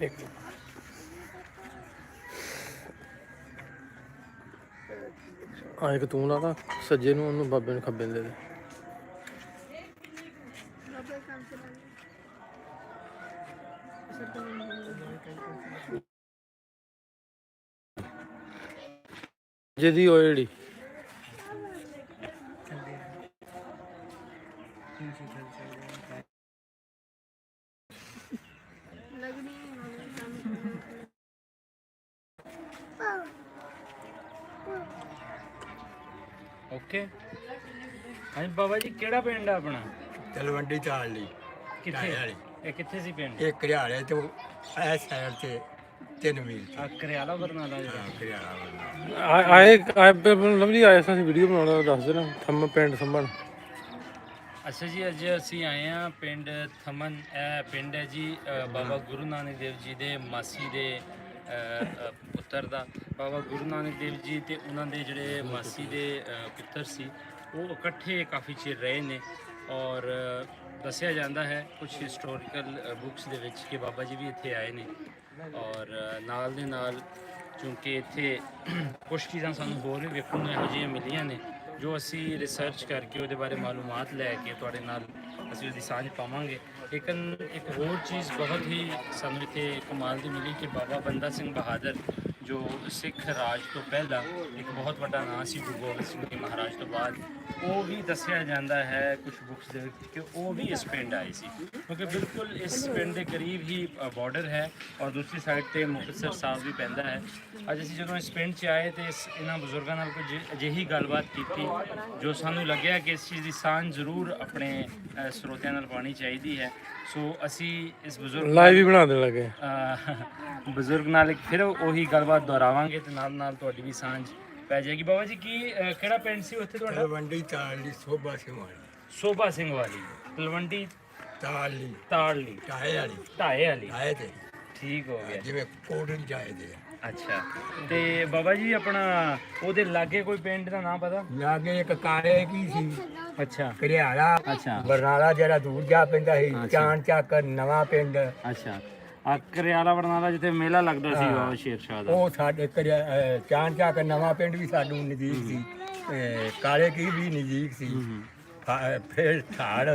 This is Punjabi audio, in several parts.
ਇੱਕ ਆ ਇੱਕ ਤੂੰ ਲਾ ਤਾਂ ਸੱਜੇ ਨੂੰ, ਉਹਨੂੰ ਬਾਬੇ ਨੂੰ ਖੱਬੇ ਨੂੰ ਦੇ ਦੇ। ਜਿਹਦੀ ਉਹ ਜਿਹੜੀ ਓਕੇ। ਹਾਂਜੀ ਬਾਬਾ ਜੀ, ਕਿਹੜਾ ਪਿੰਡ ਆ ਆਪਣਾ? ਤਲਵੰਡੀ ਚਾਲ ਲਈ ਕਿੱਥੇ? ਇਹ ਕਿੱਥੇ ਸੀ ਪਿੰਡ? ਇਹ ਘਰਿਆਲੇ ਤੋਂ ਇਹ ਸਾਈਡ ਤੇ 3 ਮੀਲ ਆ ਕਰਿਆਲਾ ਬਰਨਾਲਾ ਜਿਹੜਾ। ਘਰਿਆਲਾ ਆਏ ਲੰਬੀ ਆਏ ਸੀ ਵੀਡੀਓ ਬਣਾਉਣਾ, ਦੱਸ ਦੇਣਾ ਥੰਮ ਪਿੰਡ ਸੰਭਣ। ਅੱਛਾ ਜੀ, ਅੱਜ ਅਸੀਂ ਆਏ ਹਾਂ ਪਿੰਡ ਥਮਨ। ਇਹ ਪਿੰਡ ਹੈ ਜੀ ਬਾਬਾ ਗੁਰੂ ਨਾਨਕ ਦੇਵ ਜੀ ਦੇ ਮਾਸੀ ਦੇ ਪੁੱਤਰ ਦਾ। ਬਾਬਾ ਗੁਰੂ ਨਾਨਕ ਦੇਵ ਜੀ ਤੇ ਉਹਨਾਂ ਦੇ ਜਿਹੜੇ ਮਾਸੀ ਦੇ ਪੁੱਤਰ ਸੀ, ਉਹ ਇਕੱਠੇ ਕਾਫੀ ਚਿਰ ਰਹੇ ਨੇ। ਔਰ ਦੱਸਿਆ ਜਾਂਦਾ ਹੈ ਕੁਝ ਹਿਸਟੋਰੀਕਲ ਬੁੱਕਸ ਦੇ ਵਿੱਚ ਕਿ ਬਾਬਾ ਜੀ ਵੀ ਇੱਥੇ ਆਏ ਨੇ। ਔਰ ਨਾਲ ਦੇ ਨਾਲ ਕਿਉਂਕਿ ਇੱਥੇ ਕੁਝ ਚੀਜ਼ਾਂ ਸਾਨੂੰ ਹੋਰ ਵੀ ਵੇਖਣ ਨੂੰ ਇਹੋ ਜਿਹੀਆਂ ਮਿਲੀਆਂ ਨੇ ਜੋ ਅਸੀਂ ਰਿਸਰਚ ਕਰਕੇ ਉਹਦੇ ਬਾਰੇ ਮਾਲੂਮਾਤ ਲੈ ਕੇ ਤੁਹਾਡੇ ਨਾਲ ਅਸੀਂ ਉਹਦੀ ਸਾਂਝ ਪਾਵਾਂਗੇ। ਲੇਕਿਨ ਇੱਕ ਹੋਰ ਚੀਜ਼ ਬਹੁਤ ਹੀ ਸਾਨੂੰ ਇੱਥੇ ਕਮਾਲ ਦੀ ਮਿਲੀ ਕਿ ਬਾਬਾ ਬੰਦਾ ਸਿੰਘ ਬਹਾਦਰ ਜੋ ਸਿੱਖ ਰਾਜ ਤੋਂ ਪਹਿਲਾਂ ਇੱਕ ਬਹੁਤ ਵੱਡਾ ਨਾਂ ਸੀ ਗੁਰੂ ਗੋਬਿੰਦ ਸਿੰਘ ਜੀ ਮਹਾਰਾਜ ਤੋਂ ਬਾਅਦ, ਉਹ ਵੀ ਦੱਸਿਆ ਜਾਂਦਾ ਹੈ ਕੁਝ ਬੁੱਕਸ ਦੇ ਵਿੱਚ ਕਿ ਉਹ ਵੀ ਇਸ ਪਿੰਡ ਆਏ ਸੀ, ਕਿਉਂਕਿ ਬਿਲਕੁਲ ਇਸ ਪਿੰਡ ਦੇ ਕਰੀਬ ਹੀ ਬਾਰਡਰ ਹੈ ਔਰ ਦੂਸਰੀ ਸਾਈਡ ਤੇ ਮੁਕਤਸਰ ਸਾਹਿਬ ਵੀ ਪੈਂਦਾ ਹੈ। ਅੱਜ ਅਸੀਂ ਜਦੋਂ ਇਸ ਪਿੰਡ 'ਚ ਆਏ ਤੇ ਇਹਨਾਂ ਬਜ਼ੁਰਗਾਂ ਨਾਲ ਕੁਝ ਅਜਿਹੀ ਗੱਲਬਾਤ ਕੀਤੀ ਜੋ ਸਾਨੂੰ ਲੱਗਿਆ ਕਿ ਇਸ ਚੀਜ਼ ਦੀ ਸਾਂਝ ਜ਼ਰੂਰ ਆਪਣੇ ਸਰੋਤਿਆਂ ਨਾਲ ਪਾਉਣੀ ਚਾਹੀਦੀ ਹੈ। ਸੋ ਅਸੀਂ ਇਸ ਬਜ਼ੁਰਗ ਲਾਈਵ ਵੀ ਬਣਾ ਦੇਣ ਲੱਗੇ ਬਜ਼ੁਰਗ ਨਾਲ ਫਿਰ ਉਹੀ ਗੱਲਬਾਤ ਦੁਹਰਾਵਾਂਗੇ ਤੇ ਨਾਲ ਨਾਲ ਤੁਹਾਡੀ ਵੀ ਸਾਂਝ ਪੈ ਜਾਏਗੀ। ਬਾਬਾ ਜੀ ਕੀ ਕਿਹੜਾ ਪਿੰਡ ਸੀ ਉੱਥੇ ਤੁਹਾਡਾ? ਤਲਵੰਡੀ ਚਾਲ ਲਈ ਸੋਭਾ ਸਿੰਘ ਵਾਲੀ, ਸੋਭਾ ਸਿੰਘ ਵਾਲੀ, ਤਲਵੰਡੀ ਚਾਲ ਲਈ ਤਾੜਲੀ, ਟਾਏ ਵਾਲੀ ਢਾਏ ਵਾਲੀ। ਆਏ ਤੇ ਠੀਕ ਹੋ ਗਿਆ। ਜਿਵੇਂ ਕੋਟਨ ਜਾਏ ਦੇ ਅੱਛਾ, ਤੇ ਬਾਬਾ ਜੀ ਆਪਣਾ ਉਹਦੇ ਲਾਗੇ ਕੋਈ ਪਿੰਡ ਦਾ ਨਾਮ ਪਤਾ? ਲਾਗੇ ਇੱਕ ਕਾਲੇ ਕੀ ਸੀ ਅੱਛਾ ਘਰਿਆਲਾ, ਅੱਛਾ ਬਰਨਾਲਾ ਜਿਹੜਾ ਦੂਰ ਜਾ ਪੈਂਦਾ ਸੀ, ਚਾਣ ਚੱਕ ਨਵਾਂ ਪਿੰਡ, ਅੱਛਾ। ਆ ਕਰਿਆਲਾ ਬਰਨਾਲਾ ਜਿੱਥੇ ਮੇਲਾ ਲੱਗਦਾ ਸੀ ਬਾਬਾ ਸ਼ੇਰ ਸ਼ਾਹ ਦਾ। ਉਹ ਸਾਡੇ ਚਾਣ ਚੱਕ ਨਵਾਂ ਪਿੰਡ ਵੀ ਸਾਨੂੰ ਨਜ਼ਦੀਕ ਸੀ, ਕਾਲੇ ਕੀ ਵੀ ਨਜ਼ਦੀਕ ਸੀ। ਫਿਰ ਠਾੜ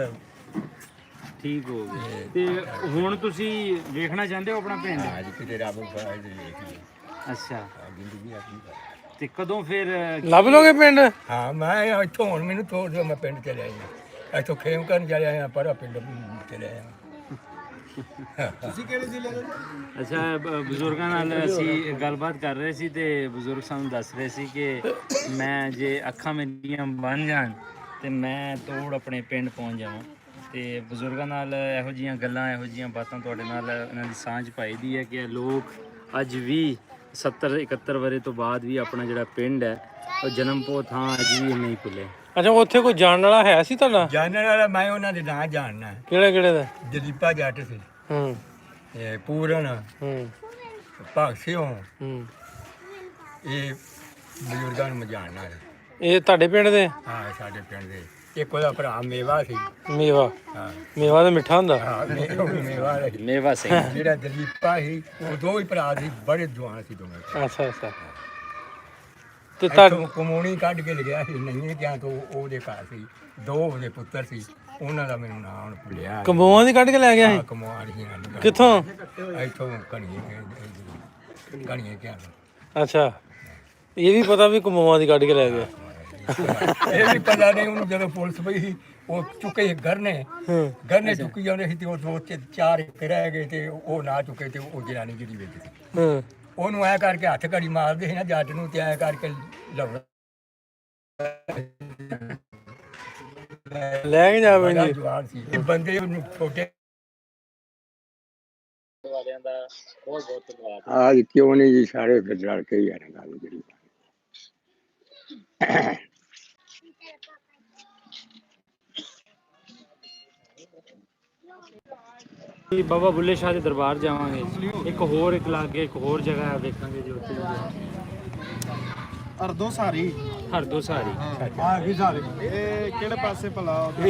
ਠੀਕ ਹੋ ਗਿਆ। ਤੇ ਹੁਣ ਤੁਸੀਂ ਵੇਖਣਾ ਚਾਹੁੰਦੇ ਹੋ ਆਪਣਾ ਪਿੰਡ? ਅੱਜ ਕਿਤੇ ਰੱਬ ਫਾਇਦੇ ਦੇਖ ਲਈ ਅੱਛਾ, ਜ਼ਿੰਦਗੀ ਆਪਣੀ। ਤੇ ਕਦੋਂ ਫਿਰ ਲੱਭ ਲੋਗੇ ਪਿੰਡ? ਹਾਂ, ਮੈਂ ਇੱਥੋਂ ਹੁਣ ਮੈਨੂੰ ਤੋੜ ਦਿਓ, ਮੈਂ ਪਿੰਡ ਚਲੇ ਆਇਆ। ਇੱਥੋਂ ਖੇਮ ਕਰਨ ਚਲੇ ਆਇਆ, ਪਰ ਪਿੰਡ ਚਲੇ ਆਇਆ। ਤੁਸੀਂ ਕਿਹੜੇ ਜ਼ਿਲ੍ਹੇ ਦੇ? ਅੱਛਾ, ਬਜ਼ੁਰਗਾਂ ਨਾਲ ਅਸੀਂ ਗੱਲਬਾਤ ਕਰ ਰਹੇ ਸੀ ਤੇ ਬਜ਼ੁਰਗ ਸਾਨੂੰ ਦੱਸ ਰਹੇ ਸੀ ਕਿ ਮੈਂ ਜੇ ਅੱਖਾਂ ਮੇਰੀਆਂ ਬਣ ਜਾਣ ਤੇ ਮੈਂ ਤੋੜ ਆਪਣੇ ਪਿੰਡ ਪਹੁੰਚ ਜਾਵਾਂ। ਤੇ ਬਜ਼ੁਰਗਾਂ ਨਾਲ ਇਹੋ ਜਿਹੀਆਂ ਗੱਲਾਂ, ਇਹੋ ਜਿਹੀਆਂ ਬਾਤਾਂ ਤੁਹਾਡੇ ਨਾਲ ਇਹਨਾਂ ਦੀ ਸਾਂਝ ਪਾਈ ਦੀ ਹੈ ਕਿ ਇਹ ਲੋਕ ਅੱਜ ਵੀ 70-71 ਵਰੇ ਤੋਂ ਬਾਅਦ ਵੀ ਆਪਣਾ ਜਿਹੜਾ ਪਿੰਡ ਹੈ ਉਹ ਜਨਮਪੋ ਥਾਂ ਅੱਜ ਵੀ ਨਹੀਂ ਭੁੱਲੇ। ਅੱਛਾ, ਉੱਥੇ ਕੋਈ ਜਾਣਨ ਵਾਲਾ ਹੈ ਸੀ ਤੁਹਾਡਾ? ਜਾਣਨ ਵਾਲਾ ਮੈਂ ਉਹਨਾਂ ਦੇ ਨਾਂ ਜਾਣਨਾ। ਕਿਹੜੇ ਕਿਹੜੇ ਦਾ? ਦਲੀਪਾ ਜੱਟ ਸੀ, ਹੂੰ ਇਹ ਪੂਰਨ, ਹੂੰ ਭਗਤ ਸਿੰਘ, ਹੂੰ। ਇਹ ਬਜ਼ੁਰਗਾਂ ਨੂੰ ਮੈਂ ਜਾਣਨਾ। ਇਹ ਤੁਹਾਡੇ ਪਿੰਡ ਦੇ? ਹਾਂ, ਸਾਡੇ ਪਿੰਡ ਦੇ। ਇੱਕ ਉਹਦਾ ਭਰਾ ਮੇਵਾ ਸੀ। ਮੇਵਾ? ਹਾਂ, ਮੇਵਾ ਤਾਂ ਮਿੱਠਾ ਹੁੰਦਾ। ਹਾਂ, ਮੇਵਾ ਸੀ। ਮੇਵਾ ਸਿੰਘ ਜਿਹੜਾ ਦਲੀਪਾ ਸੀ, ਉਹ ਦੋ ਹੀ ਭਰਾ ਸੀ, ਬੜੇ ਜਵਾਨ ਸੀ ਦੋਵੇਂ। ਅੱਛਾ ਅੱਛਾ। ਤੇ ਇੱਥੋਂ ਕਮੋਣੀ ਕੱਢ ਕੇ ਲਿਆ ਸੀ, ਨਹੀਂ ਕਿਹਾ ਤੋਂ ਉਹਦੇ ਘਰ ਸੀ, ਦੋ ਉਹਦੇ ਪੁੱਤਰ ਸੀ, ਉਹਨਾਂ ਦਾ ਮੈਨੂੰ ਨਾਮ ਹੁਣ ਭੁੱਲਿਆ। ਕੰਬੋਆਂ ਦੀ ਕੱਢ ਕੇ ਲੈ ਗਿਆ ਸੀ? ਕਮੋਆ ਦੀ ਕਿੱਥੋਂ? ਇੱਥੋਂ ਕਣੀਏ ਕਿਹਾ। ਅੱਛਾ, ਇਹ ਵੀ ਪਤਾ ਵੀ ਕੰਬੋਆਂ ਦੀ ਕੱਢ ਕੇ ਲੈ ਗਿਆ? ਇਹ ਵੀ ਪਤਾ ਨਹੀਂ ਉਹਨੂੰ। ਜਦੋਂ ਪੁਲਿਸ ਪਈ ਸੀ, ਉਹ ਚੁੱਕੇ ਗਰਨੇ ਚੁੱਕੀ ਜਾਂਦੇ ਸੀ ਤੇ ਉਹ ਦੋ ਤੇ ਚਾਰ ਇੱਕ ਰਹਿ ਗਏ ਤੇ ਉਹ ਨਾ ਚੁੱਕੇ ਤੇ ਉਹ ਜਨਾਨੀ ਜਿਹੜੀ ਵਿੱਚ ਸੀ, ਹਾਂ, ਉਹਨੂੰ ਐ ਕਰਕੇ ਹੱਥ ਘੜੀ ਮਾਰਦੇ ਸੀ ਨਾ ਜੱਟ ਨੂੰ, ਤੇ ਐ ਕਰਕੇ ਲੈ ਕੇ ਜਾਵੇ ਜੀ। ਜਵਾਨ ਸੀ ਇਹ ਬੰਦੇ, ਉਹਨੂੰ ਛੋਟੇ ਵਾਲਿਆਂ ਦਾ ਬਹੁਤ ਬਹੁਤ ਧੰਨਵਾਦ। ਆਜ ਕਿਉਂ ਨਹੀਂ ਜੀ, ਸਾਰੇ ਫਿਰ ਰਲ ਕੇ ਹੀ ਆ ਗੱਲ ਜਿਹੜੀ। ਬਾਬਾ ਬੁੱਲੇ ਸ਼ਾਹ ਦੇ ਦਰਬਾਰ ਜਾਵਾਂਗੇ। ਇੱਕ ਲਾਗੇ ਇੱਕ ਹੋਰ ਜਗ੍ਹਾ ਵੇਖਾਂਗੇ ਜੀ, ਉੱਥੇ ਹਰਦੋ ਸਾਰੀ। ਹਰਦੋ ਸਾਰੀ। ਆ ਕੀ ਸਾਰੇ ਇਹ ਕਿਹੜੇ ਪਾਸੇ ਭਲਾ? ਇਹ